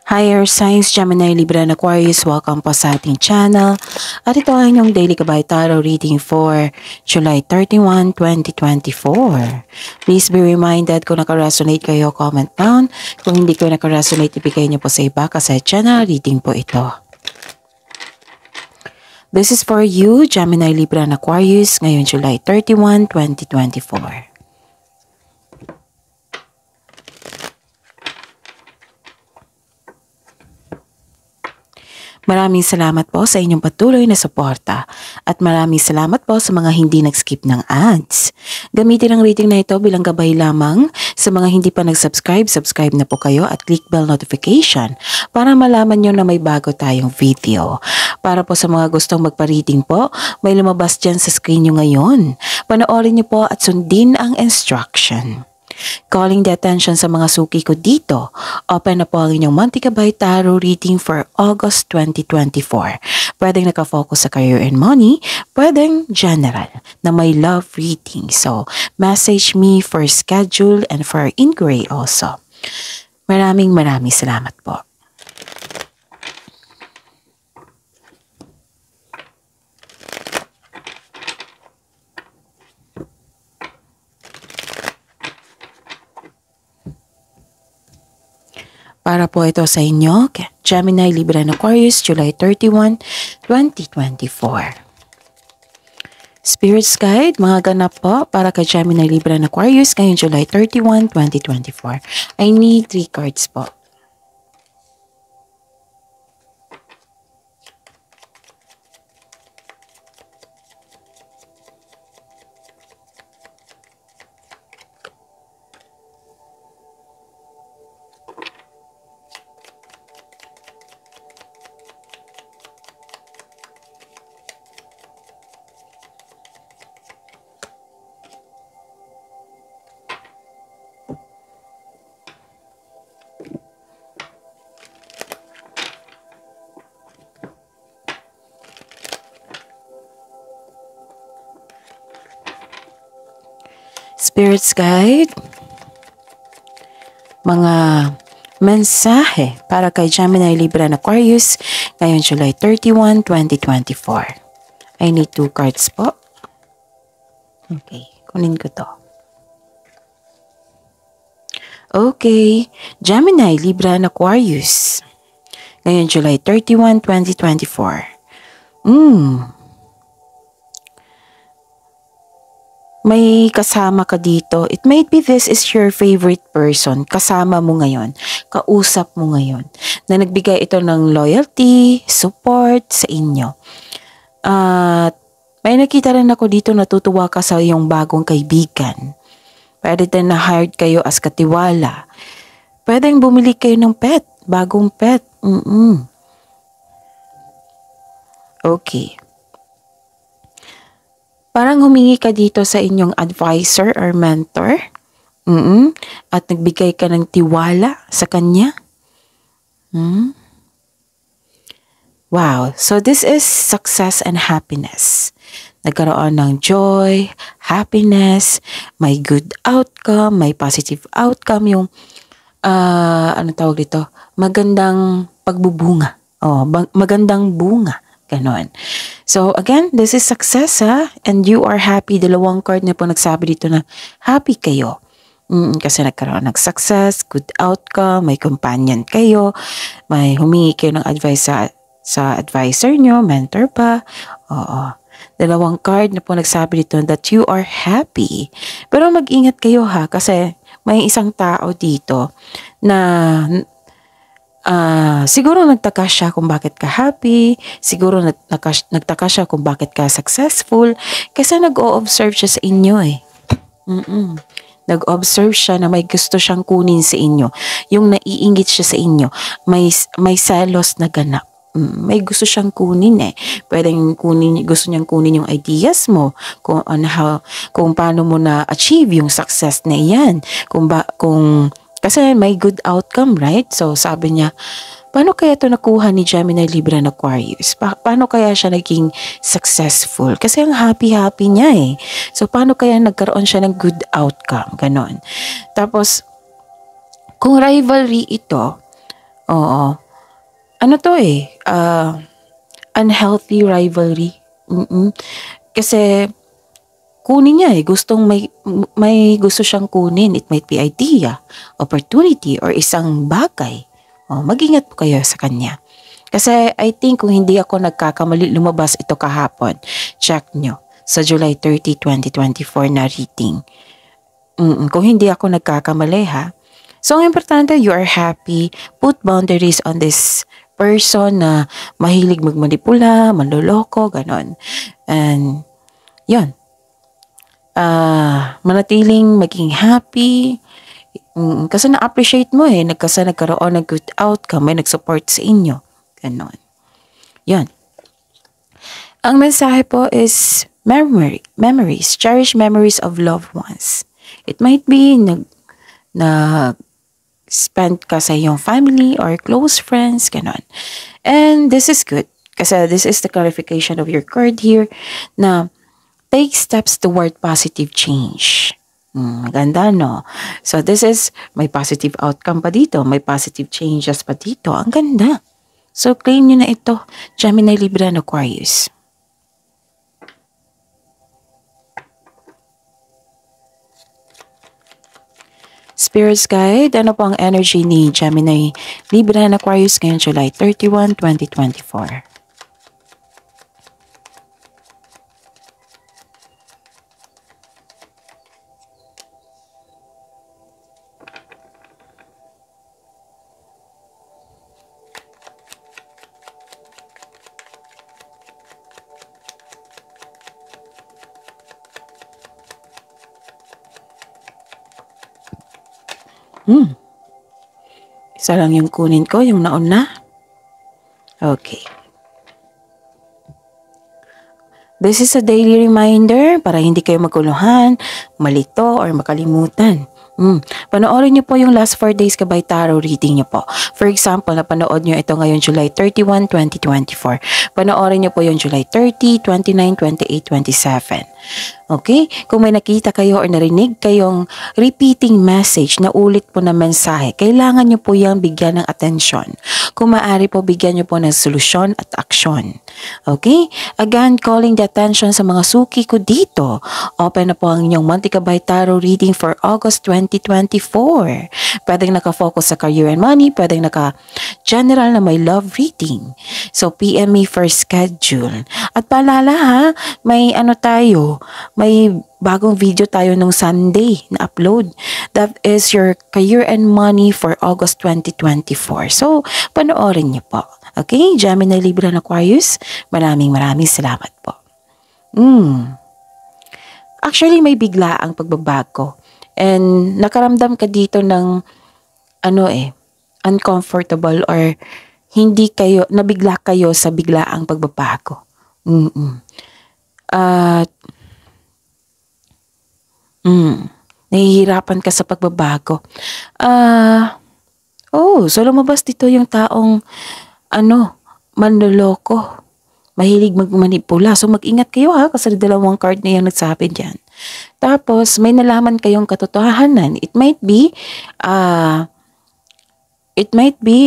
Higher Signs, Gemini, Libra, and Aquarius, welcome po sa ating channel. At ito ay inyong Daily Gabay Tarot reading for July 31, 2024. Please be reminded kung naka-resonate kayo, comment down. Kung hindi ko naka-resonate, ibigay niyo po sa iba kasi channel reading po ito. This is for you, Gemini, Libra, and Aquarius, ngayon July 31, 2024. Maraming salamat po sa inyong patuloy na suporta at maraming salamat po sa mga hindi nag-skip ng ads. Gamitin ang reading na ito bilang gabay lamang. Sa mga hindi pa nag-subscribe, subscribe na po kayo at click bell notification para malaman nyo na may bago tayong video. Para po sa mga gustong magpa-reading po, may lumabas dyan sa screen nyo ngayon. Panoorin nyo po at sundin ang instruction. Calling the attention sa mga suki ko dito, open na po ang inyong Monthly Gabay Tarot reading for August 2024. Pwedeng nakafocus sa career and money, pwedeng general na may love reading. So, message me for schedule and for inquiry also. Maraming salamat po. Para po ito sa inyo, Gemini, Libra, and Aquarius, July 31, 2024. Spirits Guide, mga ganap po para kay Gemini, Libra, and Aquarius, ngayong July 31, 2024. I need 3 cards po. Spirits Guide, mga mensahe para kay Gemini, Libra, and Aquarius ngayon July 31, 2024. I need 2 cards po. Okay, kunin ko to. Okay, Gemini, Libra, and Aquarius ngayon July 31, 2024. May kasama ka dito. It might be this is your favorite person. Kasama mo ngayon. Kausap mo ngayon. Na nagbigay ito ng loyalty, support sa inyo. At may nakita rin ako dito natutuwa ka sa iyong bagong kaibigan. Pwede din na hired kayo as katiwala. Pwedeng bumili kayo ng pet. Bagong pet. Okay. Parang humingi ka dito sa inyong advisor or mentor. At nagbigay ka ng tiwala sa kanya. Wow. So this is success and happiness. Nagkaroon ng joy, happiness, may good outcome, may positive outcome. Yung, ano tawag dito? Magandang pagbubunga. Magandang bunga. Ganon. So, again, this is success, ha? And you are happy. 2 card na po nagsabi dito na happy kayo. Kasi nagkaroon ng success, good outcome, may companion kayo, may humingi kayo ng advice sa advisor nyo, mentor pa. Oo. 2 card na po nagsabi dito that you are happy. Pero mag-ingat kayo, ha? Kasi may isang tao dito na siguro nagtaka siya kung bakit ka happy, siguro nagtaka siya kung bakit ka successful, kasi nag-o-observe siya sa inyo eh. Nag-observe siya na may gusto siyang kunin sa inyo, yung naiinggit siya sa inyo, may selos na ganap. May gusto siyang kunin eh. Gusto niyang kunin yung ideas mo, kung paano mo na-achieve yung success na iyan, kasi may good outcome, right? So, sabi niya, paano kaya ito nakuha ni Gemini, Libra, and Aquarius? Paano kaya siya naging successful? Kasi ang happy-happy niya eh. So, paano kaya nagkaroon siya ng good outcome? Ganon. Tapos, kung rivalry ito, Oo. Ano to eh, unhealthy rivalry. Kasi kunin niya eh, may gusto siyang kunin. It might be idea, opportunity, or isang bagay. Mag-ingat po kayo sa kanya. Kasi I think kung hindi ako nagkakamali, lumabas ito kahapon. Check nyo sa July 30, 2024 na reading. Kung hindi ako nagkakamali ha. So ang importante, you are happy. Put boundaries on this person na mahilig magmanipula, manloloko, ganon. And yun. Manatiling maging happy. Kasi na-appreciate mo eh. Nagkaroon ng good outcome. May nag-support sa inyo. Ganon. Yan. Ang mensahe po is memories. Cherish memories of loved ones. It might be spend ka sa iyong family or close friends. Ganon. And this is good. Kasi this is the clarification of your card here na take steps toward positive change. Maganda, no? So, this is, may positive outcome pa dito. May positive changes pa dito. Ang ganda. So, claim nyo na ito. Gemini, Libra, and Aquarius. Spirits Guide, ano po ang energy ni Gemini, Libra, and Aquarius ngayong July 31, 2024? Isa lang yung kunin ko, yung nauna. Okay. This is a daily reminder para hindi kayo maguluhan, malito, or makalimutan. Panoorin niyo po yung last 4 days kabay tarot reading niyo po. For example, napanood niyo ito ngayon July 31, 2024. Panoorin niyo po yung July 30, 29, 28, 27. Okay? Kung may nakita kayo or narinig kayong repeating message na ulit po na mensahe, kailangan niyo po yung bigyan ng atensyon. Kung maaari po, bigyan niyo po ng solusyon at aksyon. Okay? Again, calling the attention sa mga suki ko dito. Open na po ang inyong Monthly Kabay Tarot reading for August 2024. Pwedeng naka-focus sa career and money, pwedeng naka-general na may love reading. So, PM me for schedule. At paalala ha, may may bagong video tayo nung Sunday na upload. That is your career and money for August 2024. So, panoorin niyo po. Okay? Gemini, Libra, and Aquarius, maraming salamat po. Actually, may bigla ang pagbabago. And nakaramdam ka dito ng uncomfortable or nabigla kayo sa biglaang pagbabago. Nahihirapan ka sa pagbabago. So lumabas dito yung taong manloloko. Mahilig magmanipula. So mag-ingat kayo ha, kasi dalawang card na yung nagsabi dyan. Tapos may nalaman kayong katotohanan. It might be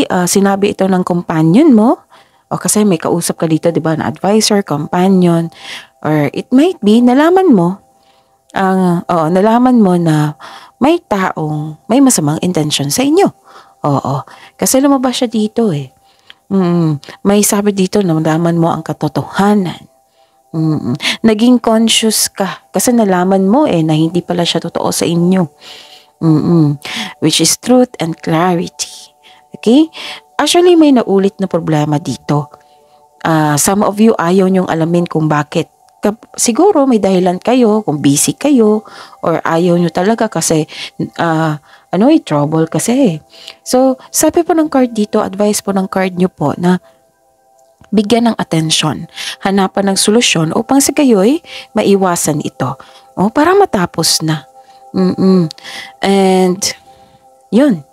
sinabi ito ng companion mo, o kasi may kausap ka dito, 'di ba, na advisor, companion, or it might be nalaman mo na may taong may masamang intention sa inyo. Kasi lumabas siya dito eh. May sabi dito na nalaman mo ang katotohanan. Naging conscious ka kasi nalaman mo na hindi pala siya totoo sa inyo. Which is truth and clarity. Okay? Actually, may naulit na problema dito. Some of you ayaw nyong alamin kung bakit. Siguro may dahilan kayo, kung busy kayo, or ayaw nyo talaga kasi trouble kasi. So, sabi po ng card dito, advice po ng card nyo po na bigyan ng atensyon, hanapan ng solusyon upang sa gayoy maiwasan ito. Para matapos na. And, yun.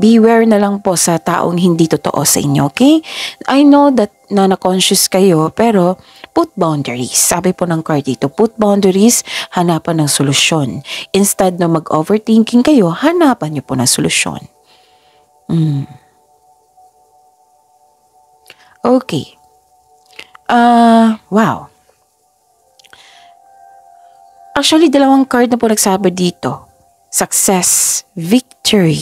Beware na lang po sa taong hindi totoo sa inyo, okay? I know that na-conscious kayo, pero put boundaries. Sabi po ng card dito, put boundaries, hanapan ng solusyon. Instead na mag-overthinking kayo, hanapan niyo po ng solusyon. Okay. Wow. Actually, dalawang card na po nagsabi dito. Success, victory,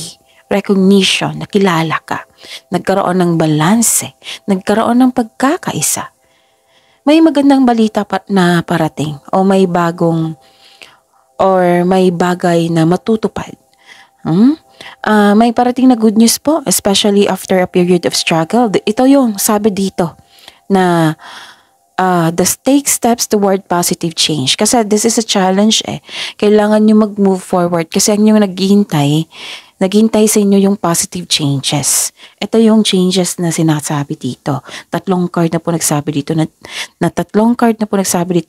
recognition, nakilala ka. Nagkaroon ng balanse, nagkaroon ng pagkakaisa. May magandang balita na parating o may bagong or may bagay na matutupad. May parating na good news po, especially after a period of struggle. Ito yung sabi dito na take steps toward positive change. Kasi this is a challenge eh. Kailangan nyo mag-move forward kasi ang yung naghihintay sa inyo yung positive changes. Ito yung changes na sinasabi dito. Tatlong card na po nagsabi dito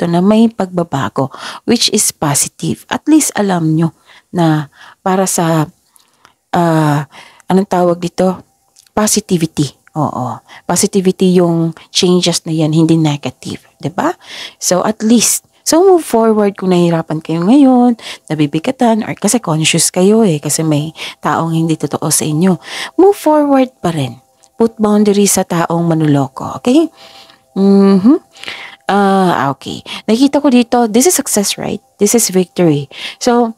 na may pagbabago which is positive. At least alam nyo na para sa anong tawag dito? Positivity. Oo. Positivity yung changes na yan, hindi negative. 'Di ba? So at least, move forward kung nahihirapan kayo ngayon, nabibigatan, or kasi conscious kayo kasi may taong hindi totoo sa inyo. Move forward pa rin. Put boundaries sa taong manuloko. Okay? Okay. Nakita ko dito, this is success, right? This is victory. So,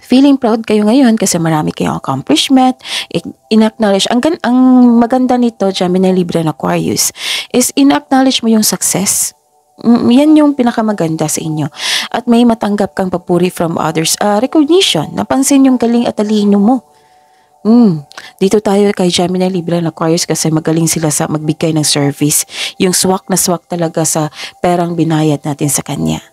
feeling proud kayo ngayon kasi marami kayong accomplishment, in-acknowledge. Ang maganda nito, Gemini, Libra, and Aquarius, is in-acknowledge mo yung success. Yan yung pinakamaganda sa inyo. At may matanggap kang papuri from others. Recognition, napansin yung galing at talino mo. Dito tayo kay Gemini, Libra, and Aquarius kasi magaling sila sa magbigay ng service. Yung swak na swak talaga sa perang binayad natin sa kanya.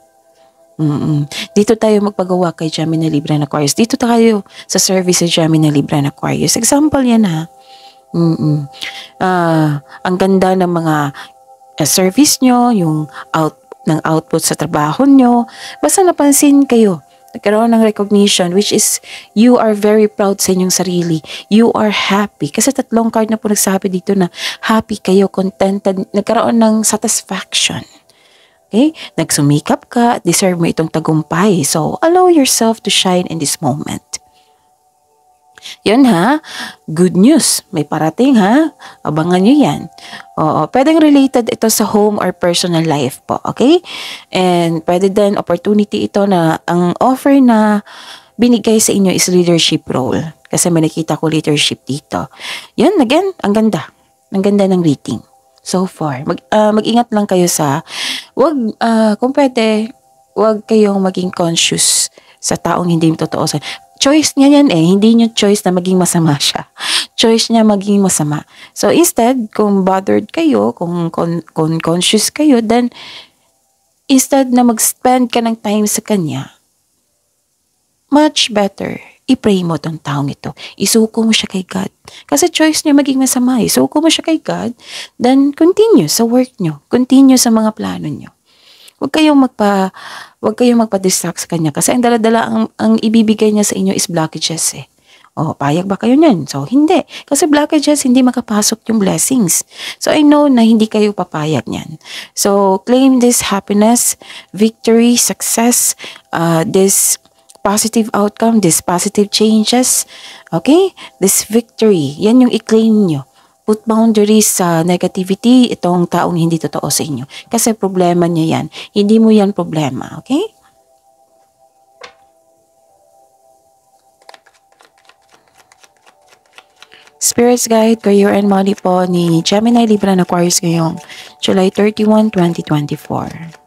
Dito tayo magpagawa kay Gemini, Libra, and Aquarius. Dito tayo sa service sa Gemini, Libra, and Aquarius. Example yan ha. Ang ganda ng mga service nyo, yung output sa trabaho nyo. Basta napansin kayo. Nagkaroon ng recognition which is you are very proud sa inyong sarili. You are happy. Kasi tatlong card na po nagsabi dito na happy kayo, contented. Nagkaroon ng satisfaction. Okay? Nagsumikap ka, deserve mo itong tagumpay. So, allow yourself to shine in this moment. Yan ha, good news. May parating ha. Abangan nyo yan. Oo, pwedeng related ito sa home or personal life po. Okay? And pwede din opportunity ito na ang offer na binigay sa inyo is leadership role. Kasi may nakita ko leadership dito. Yan, again, ang ganda. Ang ganda ng reading. So far, mag-ingat lang kayo kung pwede, wag kayong maging conscious sa taong hindi totoo sa. Choice niya yan hindi niyo choice na maging masama siya. Choice niya maging masama. So instead, kung bothered kayo, kung conscious kayo, then instead na mag-spend ka ng time sa kanya, much better, i-pray mo tong taong ito. Isuko mo siya kay God. Kasi choice niya maging masama. Isuko mo siya kay God, then continue sa work niyo. Continue sa mga plano niyo. Huwag kayong magpa-distract sa kanya. Kasi ang dala-dala, ang ibibigay niya sa inyo is blockages payag ba kayo niyan? So, hindi. Kasi blockages, hindi makapasok yung blessings. So, I know na hindi kayo papayag niyan. So, claim this happiness, victory, success, this positive outcome, this positive changes, okay? This victory, yan yung i-claim nyo. Put boundaries sa negativity, itong taong hindi totoo sa inyo. Kasi problema niya yan. Hindi mo yan problema, okay? Spirits Guide, Career and Money po ni Gemini, Libra, and Aquarius ngayong July 31, 2024.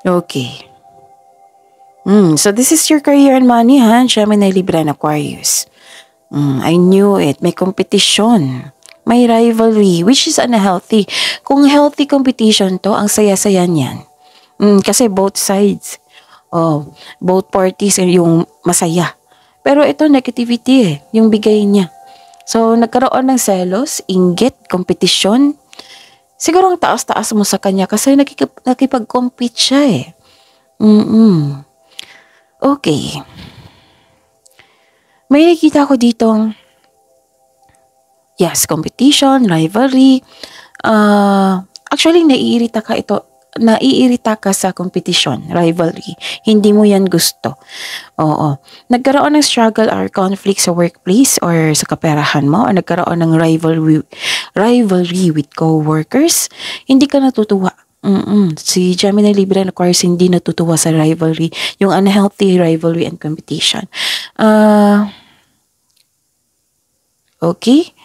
Okay. So this is your career and money, Gemini, Libra, and Aquarius. I knew it. May competition. May rivalry, which is unhealthy. Kung healthy competition to, ang saya-saya niyan. Kasi both sides, both parties yung masaya. Pero ito negativity yung bigay niya. So nagkaroon ng selos, inggit, competition, Siguro ang taas-taas mo sa kanya kasi nakipag-compete siya eh. Okay. May nakita ko ditong, yes, competition, rivalry. Actually, naiirita ka sa competition, rivalry. Hindi mo yan gusto. Oo. Nagkaroon ng struggle or conflict sa workplace or sa kaperahan mo, or nagkaroon ng rivalry with co-workers, hindi ka natutuwa. Si Gemini Libra and Aquarius hindi natutuwa sa rivalry, yung unhealthy rivalry and competition. Okay?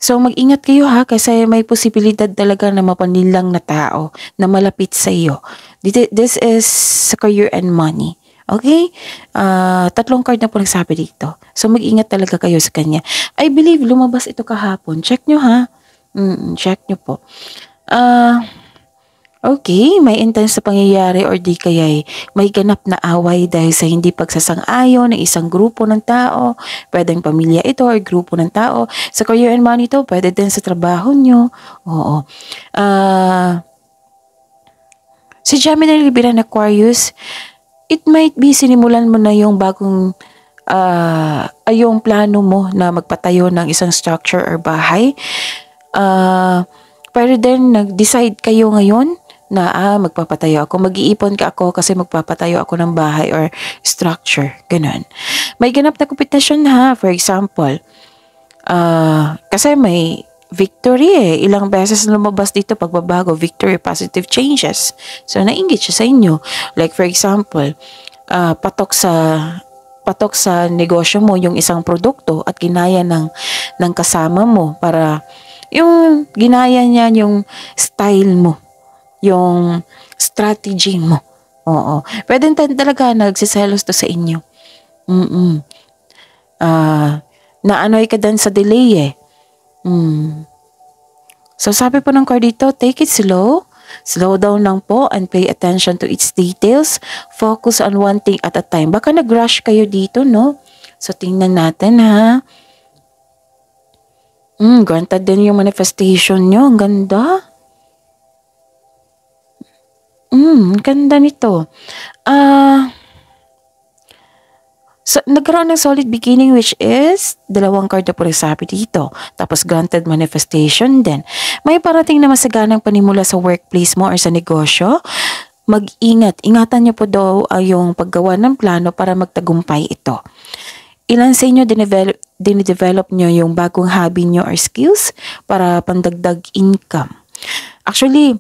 So mag-ingat kayo ha, kasi may posibilidad talaga na mapanilang na tao na malapit sa iyo. This is sa career and money. Okay? 3 card na po nagsabi dito. So mag-ingat talaga kayo sa kanya. I believe lumabas ito kahapon. Check nyo ha. Check nyo po. Okay, may intense na pangyayari or di kaya'y may ganap na away dahil sa hindi pagsasang-ayon ng isang grupo ng tao. Pwedeng pamilya ito or grupo ng tao. Sa career and money ito, pwede din sa trabaho nyo. Oo. Si Gemini, Libra, and Aquarius, it might be sinimulan mo na yung bagong yung plano mo na magpatayo ng isang structure or bahay. Pero then, nag-decide kayo ngayon na magpapatayo ako. Mag-iipon ka ako kasi magpapatayo ako ng bahay or structure. Ganun. May ganap na kompetisyon ha. For example, kasi may victory eh. Ilang beses lumabas dito pagbabago, victory, positive changes. So, nainggit siya sa inyo. Like for example, patok sa negosyo mo yung isang produkto at ginaya ng kasama mo para yung ginaya niya yung style mo, yung strategy mo. Oo. Pwede talaga nagsiselos to sa inyo. Naanoy ka din sa delay eh. So sabi po ng card dito, take it slow. Slow down lang po and pay attention to its details. Focus on one thing at a time. Baka nag-rush kayo dito, no? So tingnan natin ha. Granted din yung manifestation nyo. Ang ganda. Ganda nito. So, nagkaroon ng solid beginning which is 2 card na po nagsabi dito. Tapos granted manifestation din. May parating na masaganang panimula sa workplace mo or sa negosyo. Mag-ingat. Ingatan niyo po daw yung paggawa ng plano para magtagumpay ito. Ilan sa inyo dinidevelop nyo yung bagong hobby nyo or skills para pandagdag income. Actually,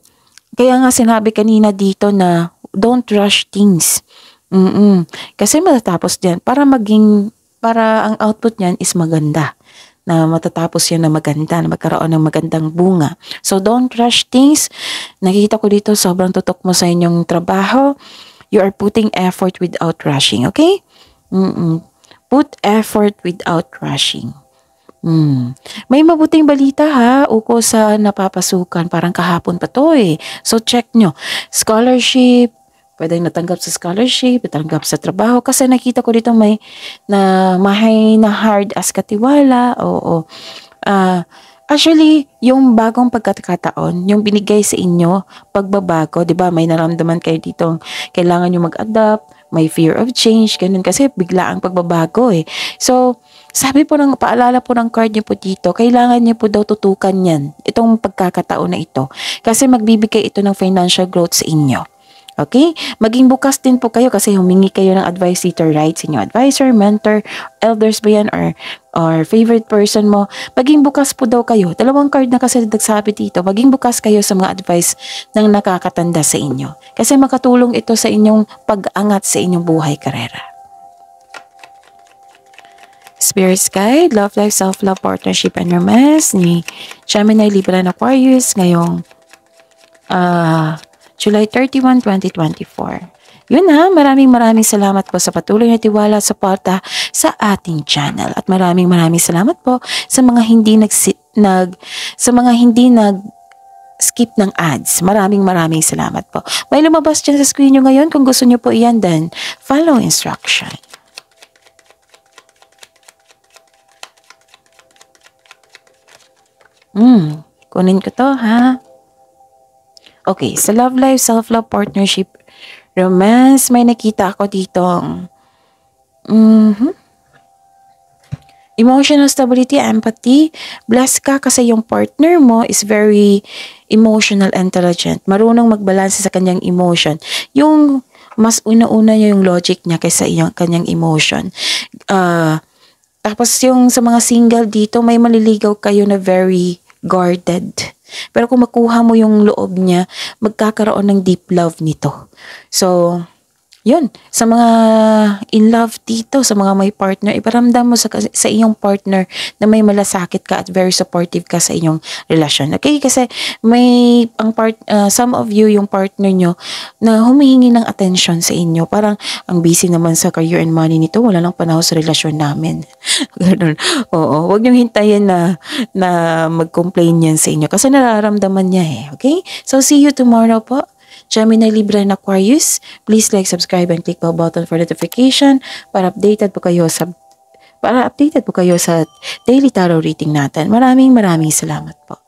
kaya nga sinabi kanina dito na don't rush things. Kasi matatapos yan para ang output niyan is maganda. Na matatapos yan na maganda, na magkaroon ng magandang bunga. So don't rush things. Nakikita ko dito sobrang tutok mo sa inyong trabaho. You are putting effort without rushing, okay? Put effort without rushing. May mabuting balita ha, uko sa napapasukan. Parang kahapon pa to eh. So check nyo. Scholarship, pwedeng natanggap sa scholarship, natanggap sa trabaho. Kasi nakita ko dito may na hard as katiwala. Oo. Actually, yung bagong pagkakataon, yung binigay sa inyo, pagbabago, di ba? May naramdaman kayo dito, kailangan nyo mag-adapt, may fear of change, ganun kasi bigla ang pagbabago eh. So, sabi po paalala po ng card niyo po dito, kailangan niyo po daw tutukan yan, itong pagkakataon na ito. Kasi magbibigay ito ng financial growth sa inyo. Okay? Maging bukas din po kayo kasi humingi kayo ng advice dito, right? Sa inyong advisor, mentor, elders ba yan, or favorite person mo. Maging bukas po daw kayo. 2 card na kasi nagsabi dito. Maging bukas kayo sa mga advice ng nakakatanda sa inyo. Kasi makatulong ito sa inyong pag-angat sa inyong buhay karera. Spirit Guide, Love Life, Self-Love, Partnership, and Romance ni Gemini, Libra, and Aquarius ngayong July 31, 2024. Yun na, maraming salamat po sa patuloy na tiwala at suporta sa ating channel. At maraming salamat po sa mga hindi skip ng ads. Maraming salamat po. May lumabas dyan sa screen nyo ngayon. Kung gusto nyo po iyan, then follow instruction. Kunin ko to ha. Okay, sa love life, self-love, partnership, romance, may nakita ako dito. Mhm. Emotional stability, empathy. Blessed ka kasi yung partner mo is very emotional intelligent. Marunong magbalanse sa kanyang emotion. Yung mas una-una niya yung logic niya kaysa iyang kanyang emotion. Tapos yung sa mga single dito, may maliligaw kayo na very guarded. Pero kung makuha mo yung loob niya, magkakaroon ng deep love nito. So, yun, sa mga in love dito, sa mga may partner, iparamdam mo sa iyong partner na may malasakit ka at very supportive ka sa inyong relasyon. Okay? Kasi may some of you, yung partner nyo, na humihingi ng attention sa inyo. Parang ang busy naman sa career and money nito, wala lang panahon sa relasyon namin. Ganun. Oo, wag niyong hintayin na mag-complain yan sa inyo kasi nararamdaman niya eh. Okay? So, see you tomorrow po. Gemini, Libra, and Aquarius. Please like, subscribe, and click bell button for notification para updated po kayo sa daily tarot reading natin. Maraming salamat po.